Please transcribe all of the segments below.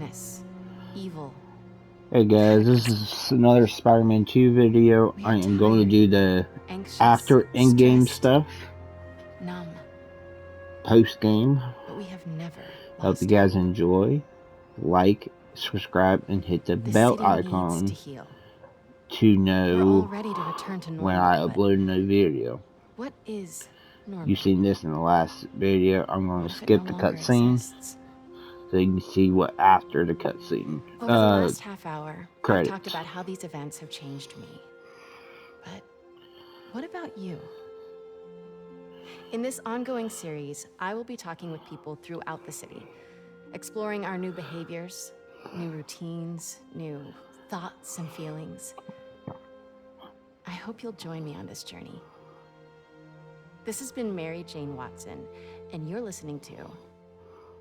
darkness, evil. Hey guys, this is another Spider-Man 2 video. I am going to do the after in-game stuff, Numb. post-game. But we have never Hope you lost guys hope. enjoy. Like, subscribe, and hit the bell icon Needs to heal. to We're all know ready to return to normal, when I upload a new video. What is normal? You've seen this in the last video. I'm going What to if it skip no the longer cutscene exists? so you can see what after the cutscene. Over the last half hour, credits. I've talked about how these events have changed me. But what about you? In this ongoing series, I will be talking with people throughout the city, exploring our new behaviors, new routines, new thoughts and feelings. I hope you'll join me on this journey. This has been Mary Jane Watson, and you're listening to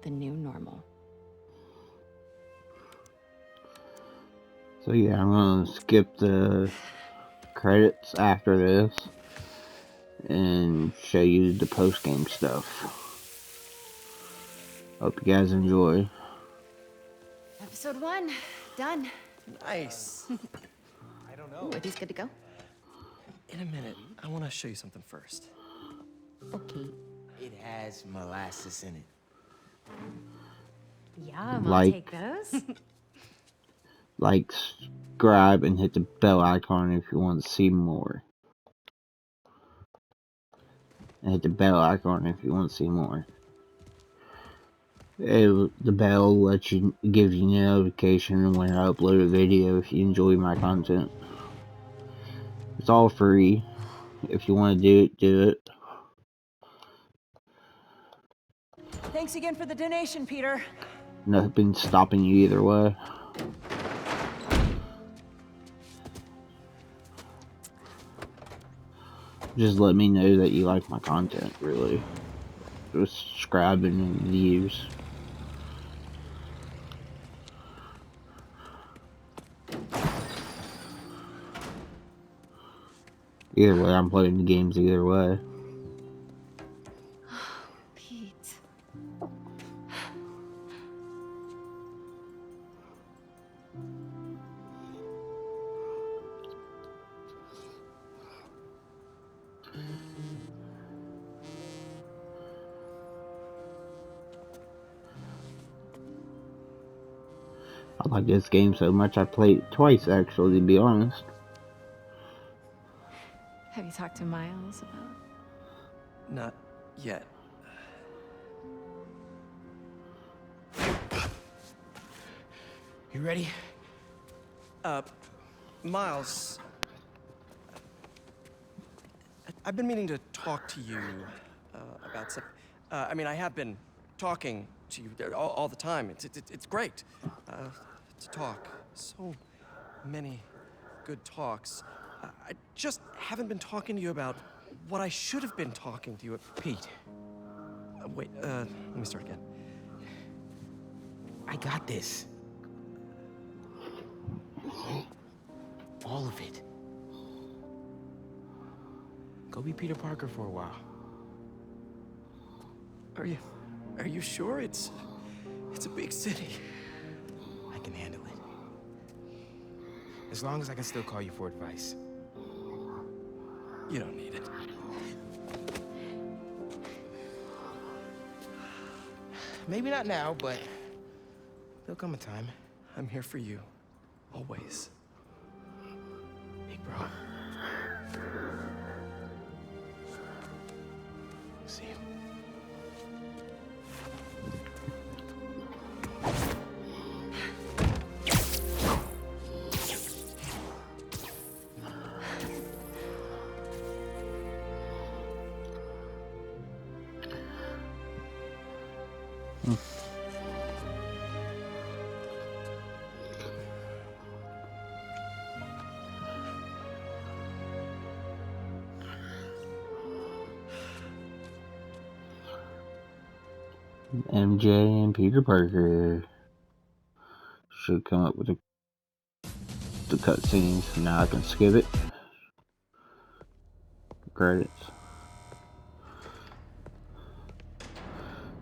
The New Normal. So yeah, I'm going to skip the credits after this and show you the post-game stuff. Hope you guys enjoy. Episode 1, done. Nice. I don't know. Ooh, are these good to go? In a minute, I want to show you something first. Okay. It has molasses in it. Yum, Like- I'll take those. Like, subscribe, and hit the bell icon if you want to see more. And hit the bell icon if you want to see more. The bell lets you give you notification when I upload a video if you enjoy my content. It's all free. If you want to do it, do it. Thanks again for the donation, Peter. Nothing's stopping you either way. Just let me know that you like my content, really. Just subscribing and views. Either way, I'm playing the games either way. Pete. I like this game so much I played it twice, actually, to be honest. Have you talked to Miles about? Not yet. You ready? Miles. I've been meaning to talk to you about some. I mean, I have been talking to you all the time. It's great to talk. So many good talks. I just haven't been talking to you about what I should have been talking to you about. Pete, Wait, let me start again. I got this. All of it. Go be Peter Parker for a while. Are you sure? It's a big city. I can handle it. As long as I can still call you for advice. You don't need it. Maybe not now, but there'll come a time. I'm here for you. Always. Big bro. See you. MJ and Peter Parker should come up with the cutscenes. Now I can skip it. Credits.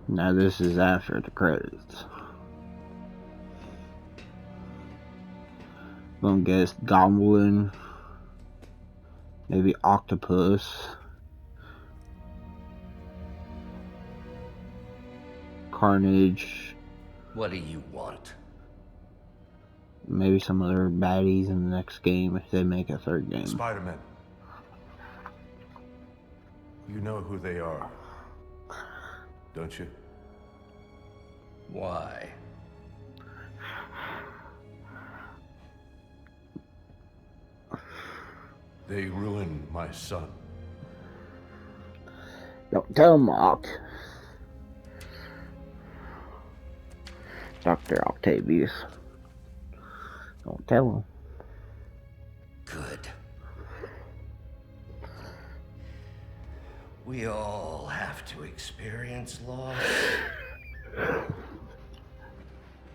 Now this is after the credits. Gonna guess Goblin, maybe Octopus, Carnage, What do you want? maybe some other baddies in the next game if they make a third game. Spider-Man. You know who they are, don't you? Why? They ruined my son. Don't tell him, Dr. Octavius. Don't tell him. Good. We all have to experience loss.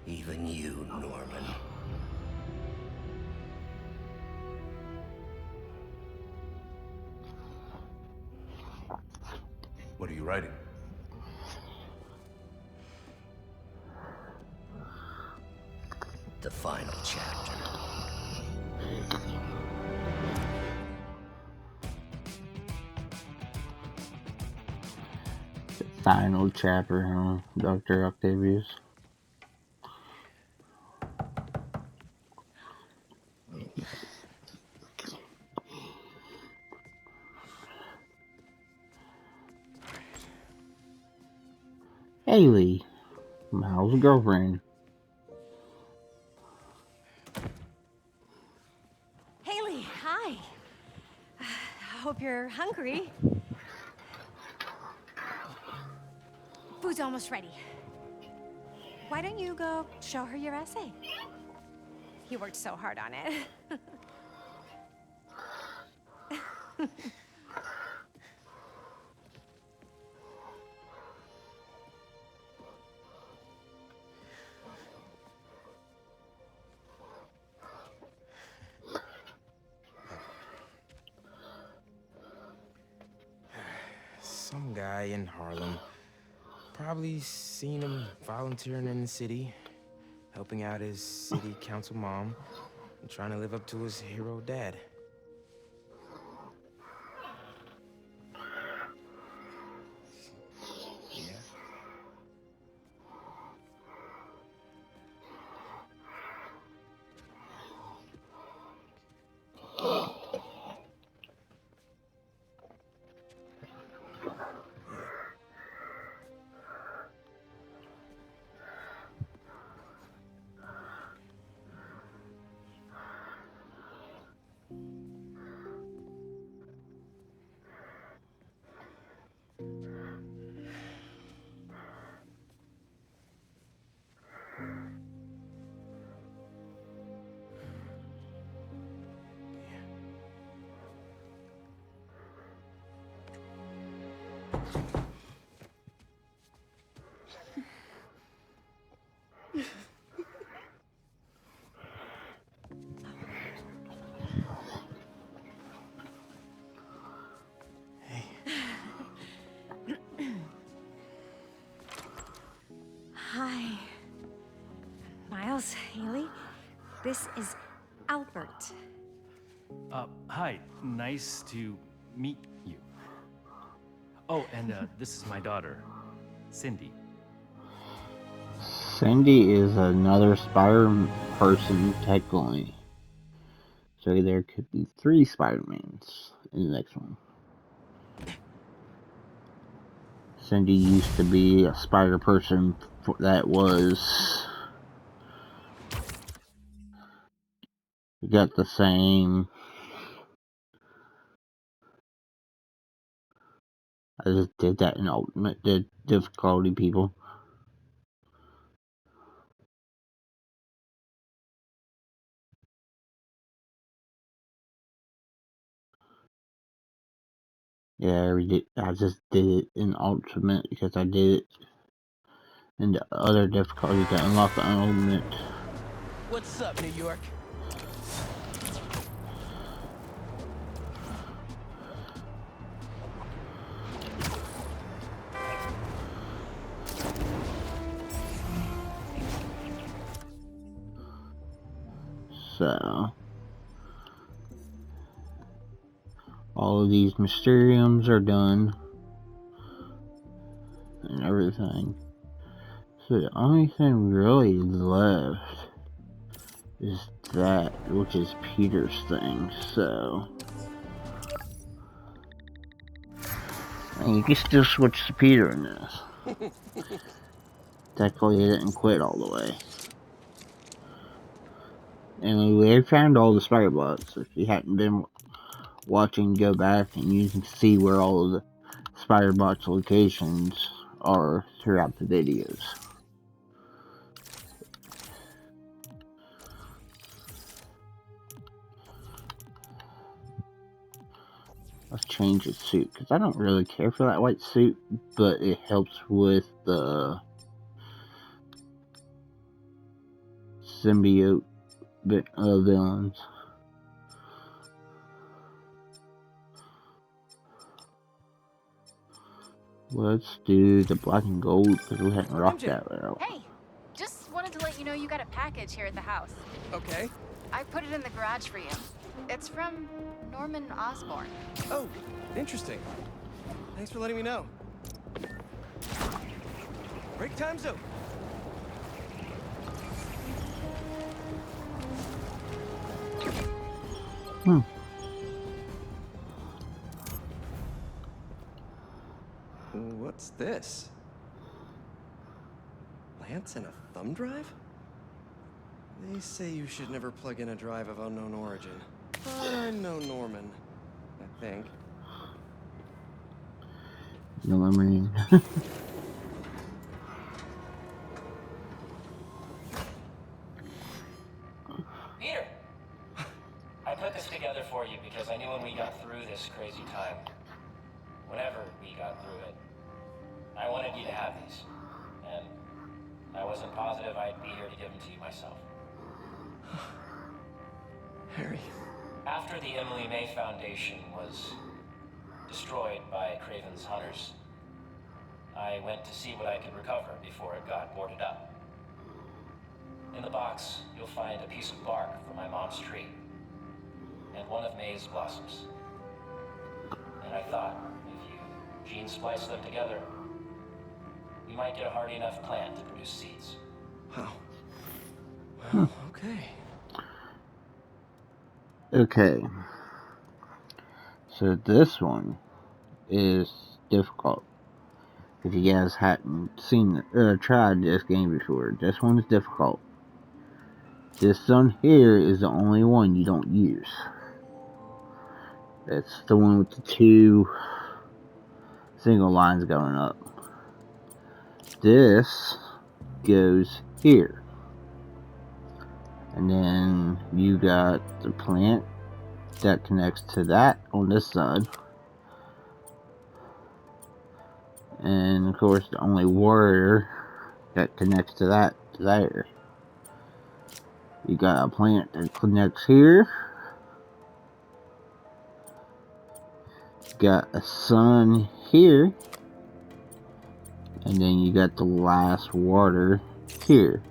Even you, Norman. What are you writing? The final chapter. Final chapter, huh, Dr. Octavius? Haley, Miles' girlfriend. Haley, hi. Hope you're hungry. Food's almost ready. Why don't you go show her your essay? You worked so hard on it. Some guy in Harlem. Probably seen him volunteering in the city, helping out his city council mom, and trying to live up to his hero dad. Yeah. Hi. Miles, Haley, this is Albert. Hi. Nice to meet you. Oh, and this is my daughter, Cindy. Cindy is another Spider person, technically. So there could be 3 Spider-Mans in the next one. Cindy used to be a Spider person that was... got the same... I just did that in Ultimate difficulty, people. Yeah, I just did it in Ultimate because I did it in the other difficulty to unlock the Ultimate. What's up, New York? So all of these Mysteriums are done and everything. So the only thing really left is that, which is Peter's thing. So and you can still switch to Peter in this. Technically, he didn't quit all the way. And we found all the spider bots. If you hadn't been watching, go back and you can see where all of the spider bots locations are throughout the videos. Let's change his suit, because I don't really care for that white suit, but it helps with the symbiote villains. Let's do the black and gold, because we hadn't rocked that route. Hey, just wanted to let you know you got a package here at the house. Okay. I put it in the garage for you. It's from Norman Osborn. Oh, interesting. Thanks for letting me know. Break time's over. What's this? Lance and a thumb drive? They say you should never plug in a drive of unknown origin. But I know Norman, I think. You know what I mean? Peter! I put this together for you because I knew when we got through this crazy time, whenever we got through it, I wanted you to have these. And I wasn't positive I'd be here to give them to you myself. Harry. After the Emily May Foundation was destroyed by Craven's hunters, I went to see what I could recover before it got boarded up. In the box, you'll find a piece of bark from my mom's tree, and one of May's blossoms. And I thought, if you gene splice them together, you might get a hardy enough plant to produce seeds. Wow. Well, okay. Okay. So this one is difficult. If you guys hadn't seen or tried this game before, this one is difficult. This one here is the only one you don't use. It's the one with the two single lines going up. This goes here. And then you got the plant that connects to that on this side. And of course the only wire that connects to that there. You got a plant that connects here. Got a sun here. And then you got the last water here.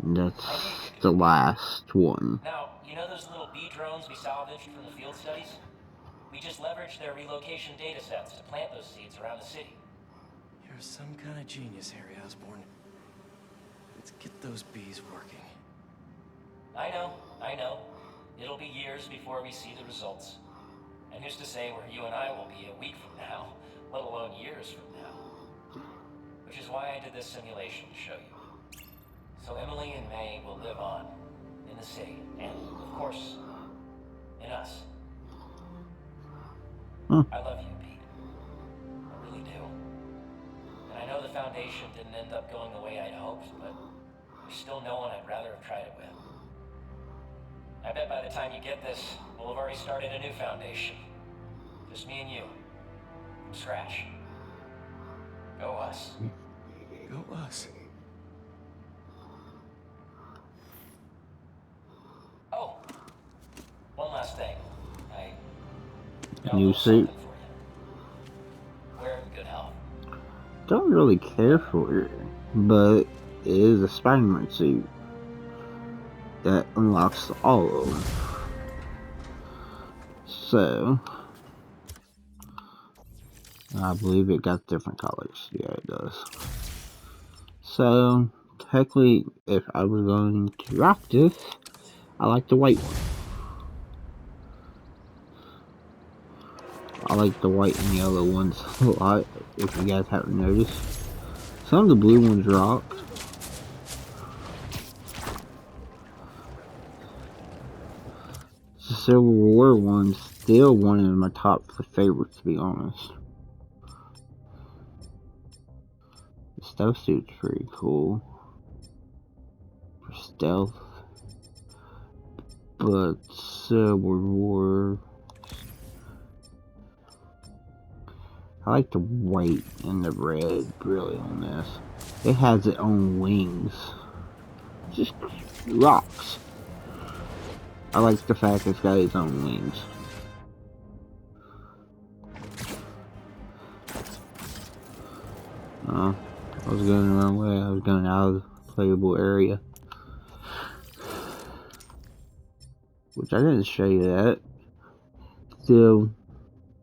And that's the last one. Now, you know those little bee drones we salvaged from the field studies? We just leveraged their relocation data sets to plant those seeds around the city. You're some kind of genius, Harry Osborn. Let's get those bees working. I know. It'll be years before we see the results. And who's to say where you and I will be a week from now, let alone years from now. Which is why I did this simulation to show you. So Emily and May will live on in the city, and of course, in us. I love you, Pete. I really do. And I know the Foundation didn't end up going the way I'd hoped, but there's still no one I'd rather have tried it with. I bet by the time you get this, we'll have already started a new foundation. Just me and you. From scratch. Go us. Go us. Oh, one last thing. I got a New little suit. something for you. Wear it in good health. don't really care for it, but it is a Spider-Man suit that unlocks all of them. So, I believe it got different colors. Yeah, it does. So, technically, if I was going to rock this, I like the white one. I like the white and yellow ones a lot, if you guys haven't noticed. Some of the blue ones rock. The Civil War one's still one of my top favorites, to be honest. The stealth suit's pretty cool for stealth, but Civil War, I like the white and the red really on this. It has its own wings. Just rocks. I like the fact it's got its own wings. I was going the wrong way. I was going out of the playable area. Which I didn't show you that. So,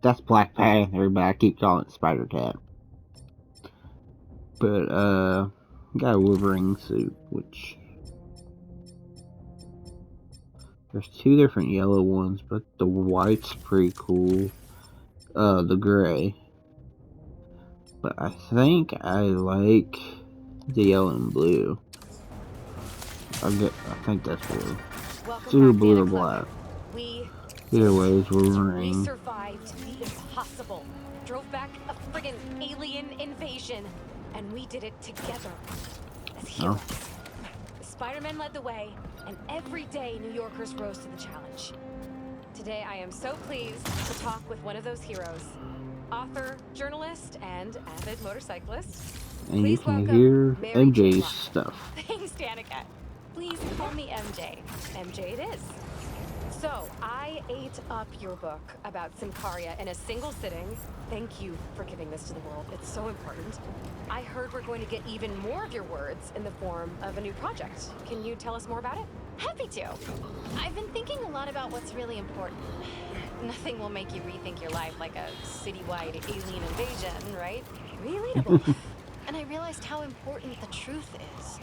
that's Black Panther, but I keep calling it Spider-Cat. But, got a Wolverine suit, which... There's two different yellow ones, but the white's pretty cool. The gray. But I think I like the yellow and blue. I think that's blue. It's either blue or black. Either way, it's Wolverine. We survived the impossible. Drove back a friggin' alien invasion. And we did it together. As heroes. Spider-Man led the way, and every day New Yorkers rose to the challenge. Today I am so pleased to talk with one of those heroes. Author, journalist, and avid motorcyclist. And you can hear MJ's stuff. Thanks, Danica. Please call me MJ. MJ it is. So, I ate up your book about Symkaria in a single sitting. Thank you for giving this to the world. It's so important. I heard we're going to get even more of your words in the form of a new project. Can you tell us more about it? Happy to. I've been thinking a lot about what's really important. Nothing will make you rethink your life like a citywide alien invasion, right? Relatable. And I realized how important the truth is.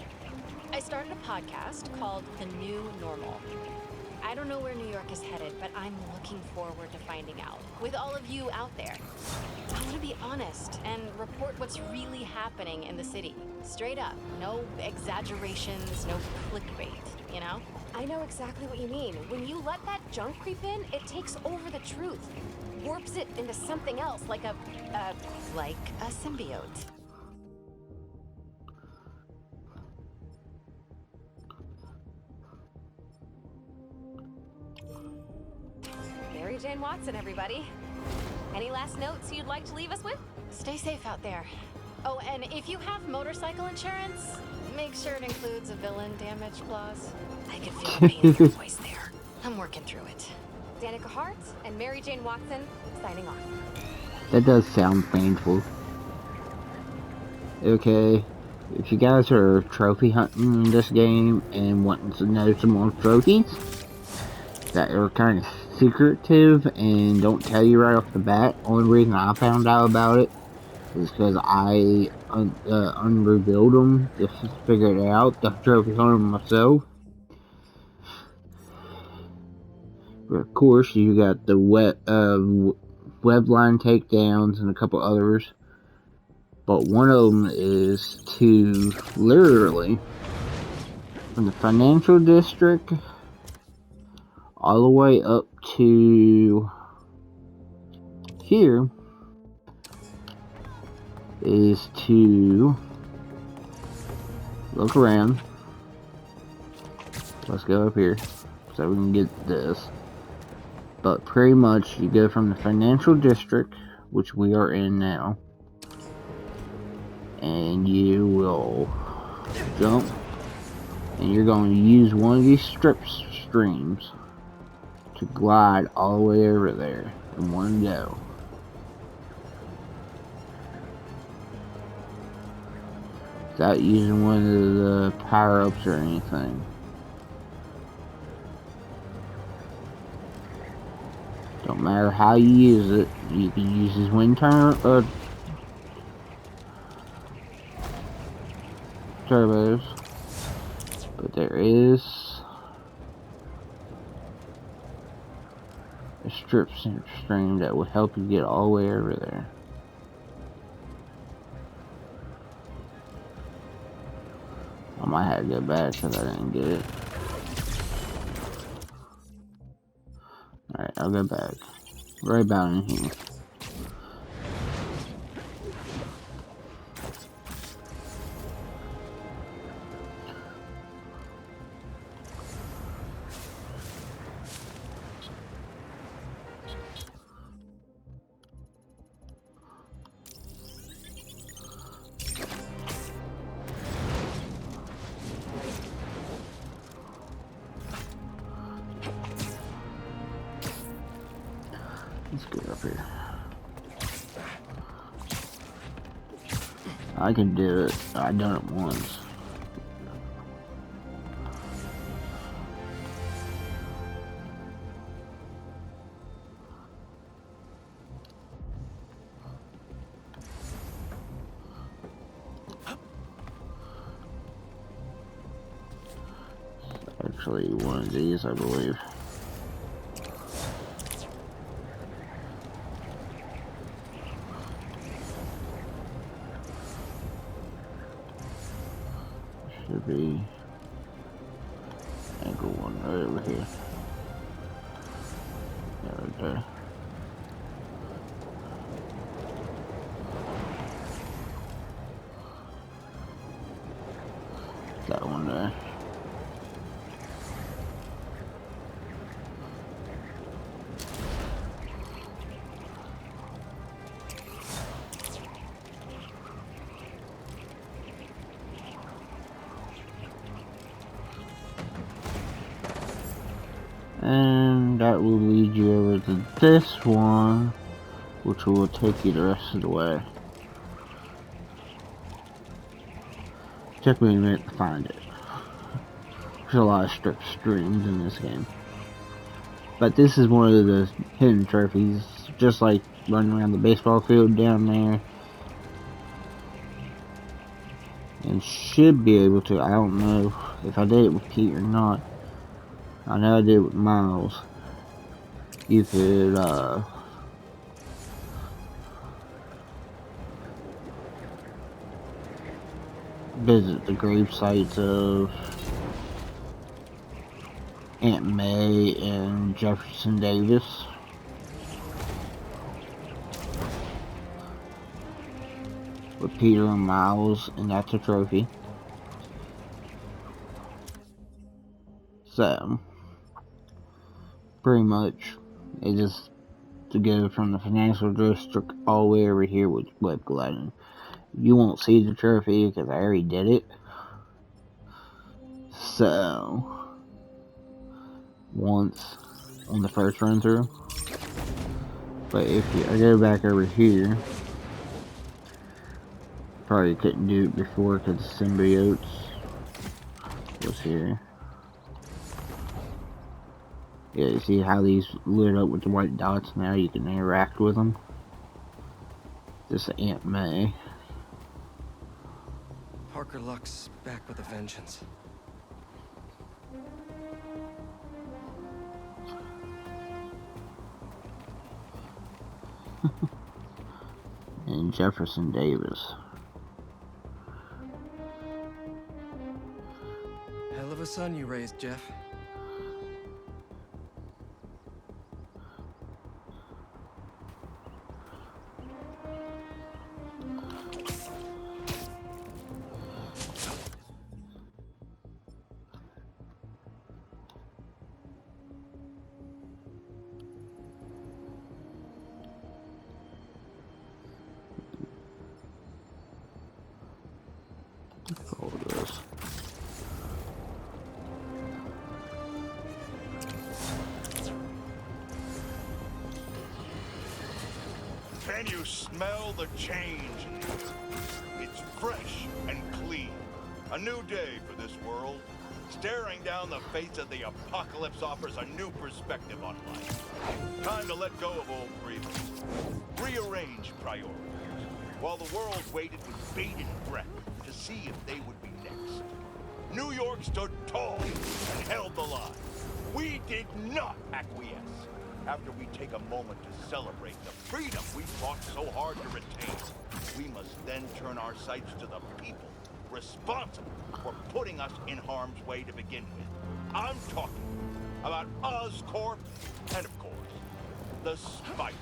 I started a podcast called The New Normal. I don't know where New York is headed, but I'm looking forward to finding out. With all of you out there. I want to be honest and report what's really happening in the city. Straight up. No exaggerations, no clickbait, you know? I know exactly what you mean. When you let that junk creep in, it takes over the truth. Warps it into something else, like a symbiote. Mary Jane Watson, everybody. Any last notes you'd like to leave us with? Stay safe out there. Oh, and if you have motorcycle insurance, make sure it includes a villain damage clause. I can feel the pain in your voice there. I'm working through it. Danica Hart and Mary Jane Watson, signing off. That does sound painful. Okay, if you guys are trophy hunting in this game and wanting to know some more trophies that are kind of secretive and don't tell you right off the bat, only reason I found out about it is because I unrevealed them just to figure it out, the trophy hunter myself. But of course, you got the webline takedowns and a couple others. But one of them is to literally, from the financial district all the way up to here, is to look around. Let's go up here so we can get this. But pretty much you go from the financial district, which we are in now, and you will jump, and you're going to use one of these streams to glide all the way over there in one go. without using one of the power-ups or anything. Don't matter how you use it, you can use his wind turbos, but there is a strip stream that will help you get all the way over there. I might have to go back because I didn't get it. Alright, I'll go back. Right about in here. Let's get up here. I can do it. I've done it once. Actually, one of these, I believe. Should be angle one right over here. Yeah, right there. That one there. And that will lead you over to this one, which will take you the rest of the way. Took me a minute to find it. There's a lot of strip streams in this game. But this is one of the hidden trophies, just like running around the baseball field down there. And should be able to, I don't know if I did it with Pete or not. I know I did it with Miles. You could, visit the grave sites of Aunt May and Jefferson Davis. With Peter and Miles, and that's a trophy. So, pretty much, it just to go from the financial district all the way over here with Web Gliding. You won't see the trophy because I already did it. So, once on the first run through. But if I go back over here, probably couldn't do it before because the symbiotes was here. Yeah, you see how these lit up with the white dots now? You can interact with them. This is Aunt May. Parker Luck's back with a vengeance. And Jefferson Davis. Hell of a son you raised, Jeff. All this. Can you smell the change? It's fresh and clean. A new day for this world. Staring down the face of the apocalypse offers a new perspective on life. Time to let go of old grievances. Rearrange priorities. While the world waited with bated breath to see if they would be next. New York stood tall and held the line. We did not acquiesce. After we take a moment to celebrate the freedom we fought so hard to retain, we must then turn our sights to the people responsible for putting us in harm's way to begin with. I'm talking about Oscorp and, of course, the Spider.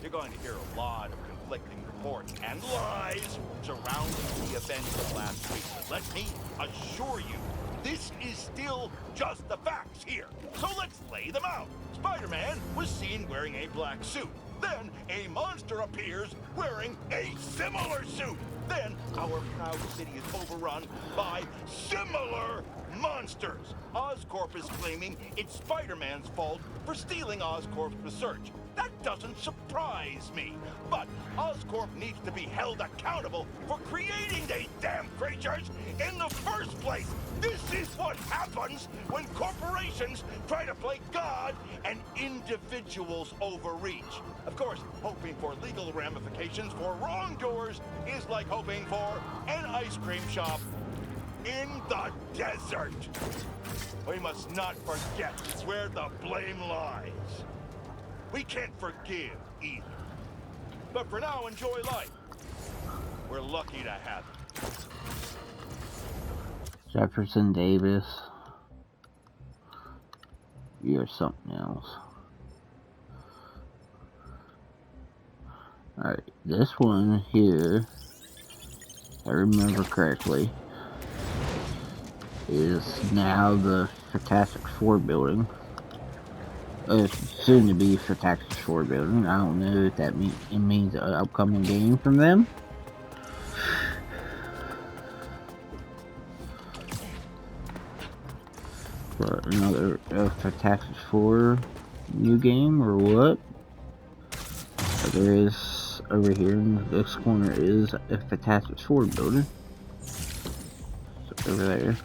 You're going to hear a lot of conflicting reports and lies surrounding the events of last week. But let me assure you, this is still just the facts here. So let's lay them out. Spider-Man was seen wearing a black suit. Then a monster appears wearing a similar suit. Then our proud city is overrun by similar monsters. Oscorp is claiming it's Spider-Man's fault for stealing Oscorp's research. That doesn't surprise me. But Oscorp needs to be held accountable for creating these damn creatures in the first place. This is what happens when corporations try to play God and individuals overreach. Of course, hoping for legal ramifications for wrongdoers is like hoping for an ice cream shop in the desert. We must not forget where the blame lies. We can't forgive either. But for now, enjoy life. We're lucky to have it. Jefferson Davis. You're something else. Alright, this one here, if I remember correctly, is now the Fantastic Four building. Soon to be Fantastic Four building. I don't know if that means an upcoming game from them. But another Fantastic Four new game or what? But there is over here in this corner is a Fantastic Four building. So over there.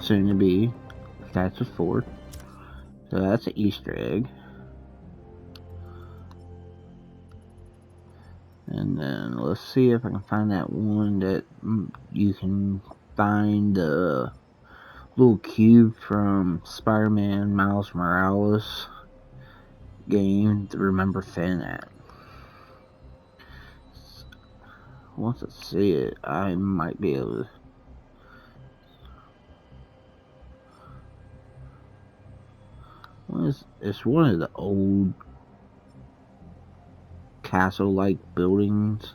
Soon to be Fantastic Four. So that's an Easter egg. And then let's see if I can find that one that you can find the little cube from Spider-Man Miles Morales game to remember Finn at. Once I see it, I might be able to. It's one of the old castle-like buildings.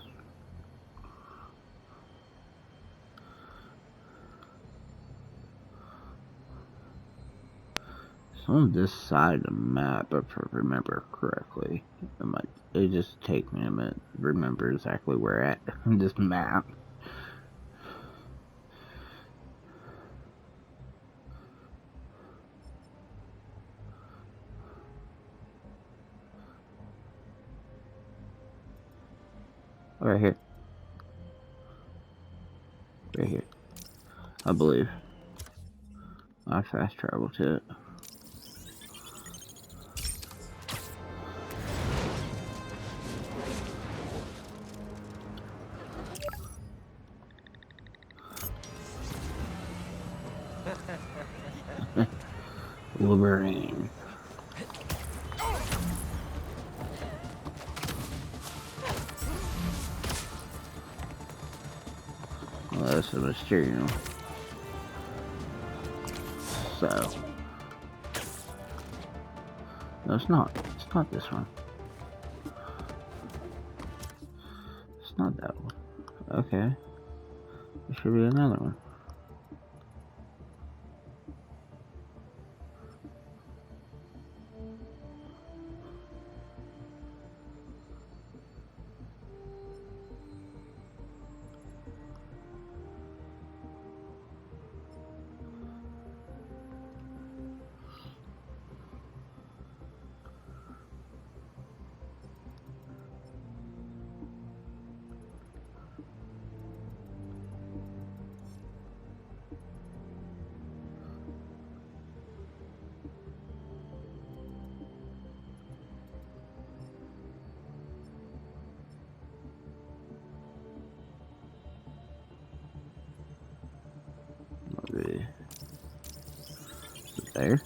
It's on this side of the map, if I remember correctly. It just take me a minute to remember exactly where at in this map. Right here. Right here. I believe. I fast travel to it. Wolverine. Well, that's a Mysterio. So. No, it's not. It's not this one. It's not that one. Okay. There should be another one. there.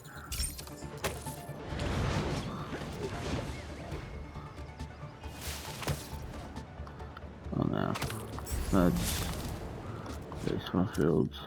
Oh no, that's baseball fields.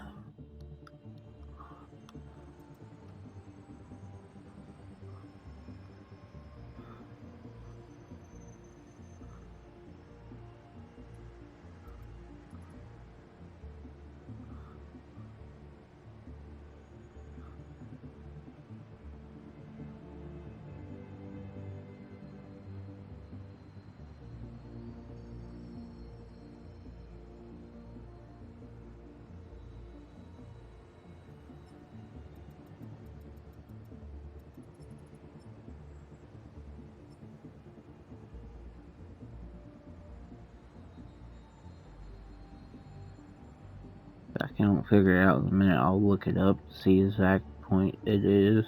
I can't figure it out in a minute. I'll look it up to see the exact point it is.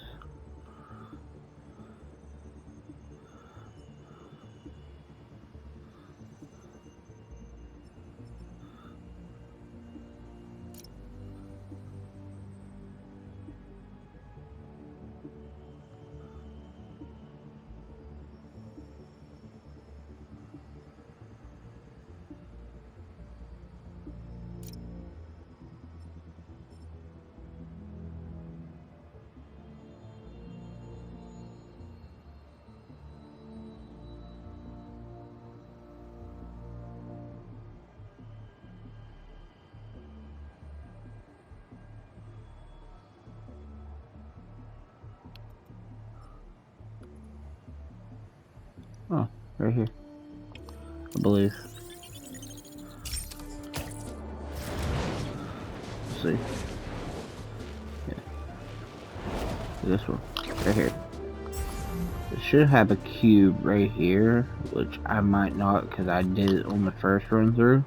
Oh, right here, I believe. Let's see. Yeah. This one, right here. It should have a cube right here, which I might not because I did it on the first run through.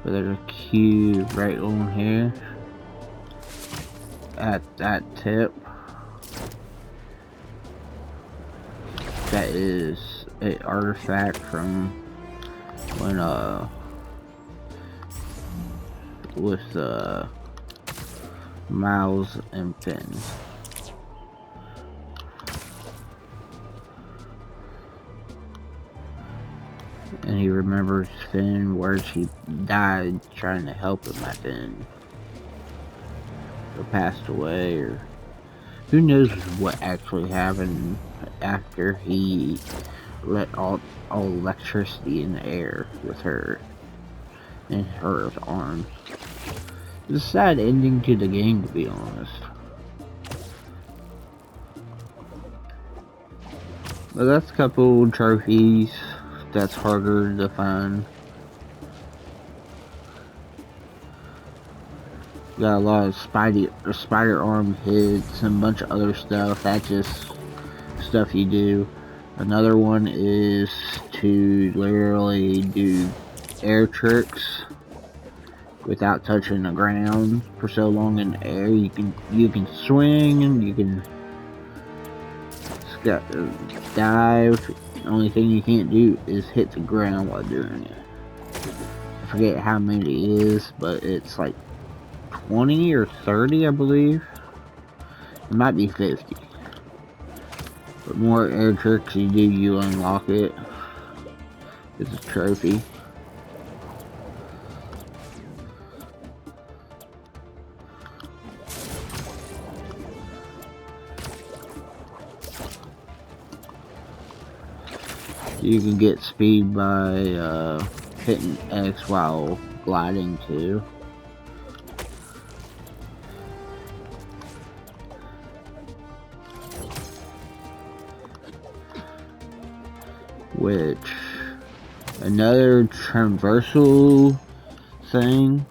But there's a cube right on here at that tip. That is an artifact from when with Miles and Finn. And he remembers Finn where she died trying to help him, I think. Or passed away, or who knows what actually happened after he let all electricity in the air with her in her arms. It's a sad ending to the game, to be honest. But that's a couple trophies that's harder to find. Got a lot of spider arm hits and a bunch of other stuff. That's just stuff you do. Another one is to literally do air tricks without touching the ground for so long in the air. You can swing and you can dive. The only thing you can't do is hit the ground while doing it. I forget how many it is, but it's like 20 or 30, I believe. It might be 50. The more air tricks you do, you unlock it. It's a trophy. You can get speed by hitting X while gliding too. Which, another traversal thing,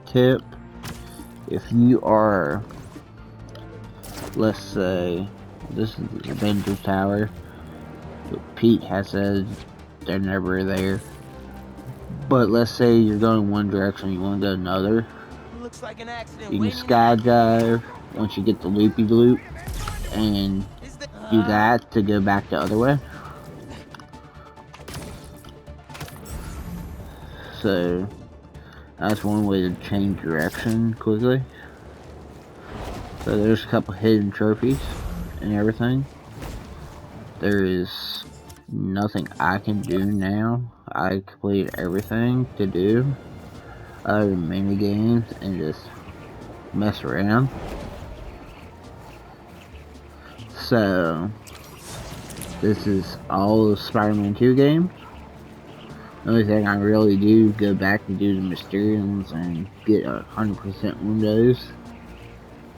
tip, if you are, let's say, this is the Avengers Tower, but Pete has said they're never there, but let's say you're going one direction, you want to go another, Looks like an accident. you can skydive once you get the loopy-loop, and do that to go back the other way. So, That's one way to change direction quickly. So there's a couple hidden trophies and everything. There is nothing I can do now. I completed everything to do other than mini games and just mess around. So this is all of Spider-Man 2 games. The only thing I really do go back and do the Mysteriums and get 100% windows.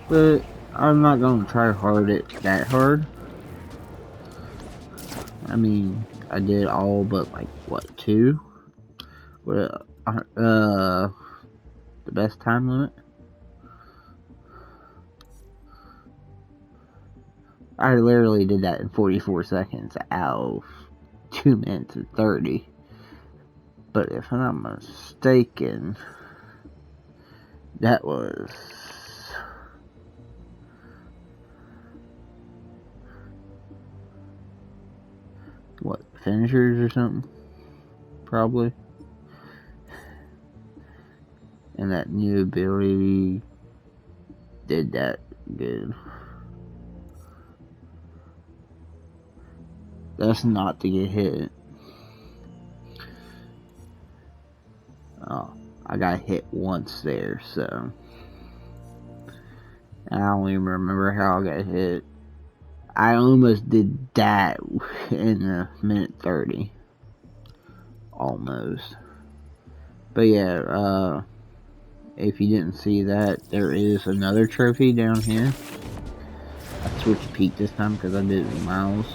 But I'm not going to try hard at that hard. I mean, I did all but like, what, 2? Well, the best time limit? I literally did that in 44 seconds out of 2 minutes and 30. But if I'm not mistaken, that was... what, finishers or something? Probably. And that new ability did that good. That's not to get hit. Oh, I got hit once there, so I don't even remember how I got hit. I almost did that in a minute 30. Almost. But yeah, if you didn't see that, there is another trophy down here. I switched to Pete this time because I did it with Miles.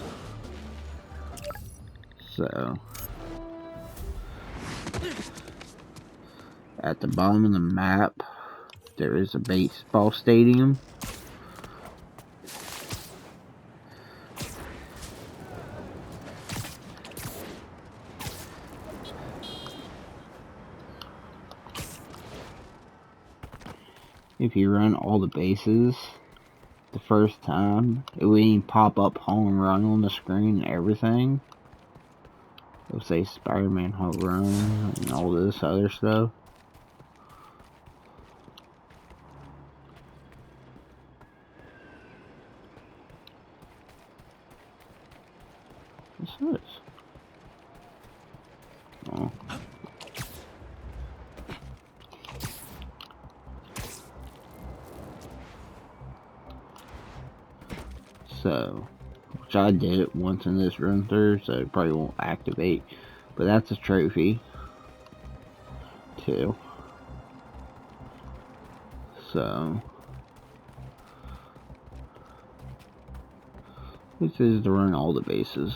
So, at the bottom of the map, there is a baseball stadium. If you run all the bases the first time, it will even pop up home run on the screen and everything. It'll say Spider-Man home run and all this other stuff. What's this? Oh. So, which I did it once in this run through, so it probably won't activate. But that's a trophy, too. So, this is to run all the bases.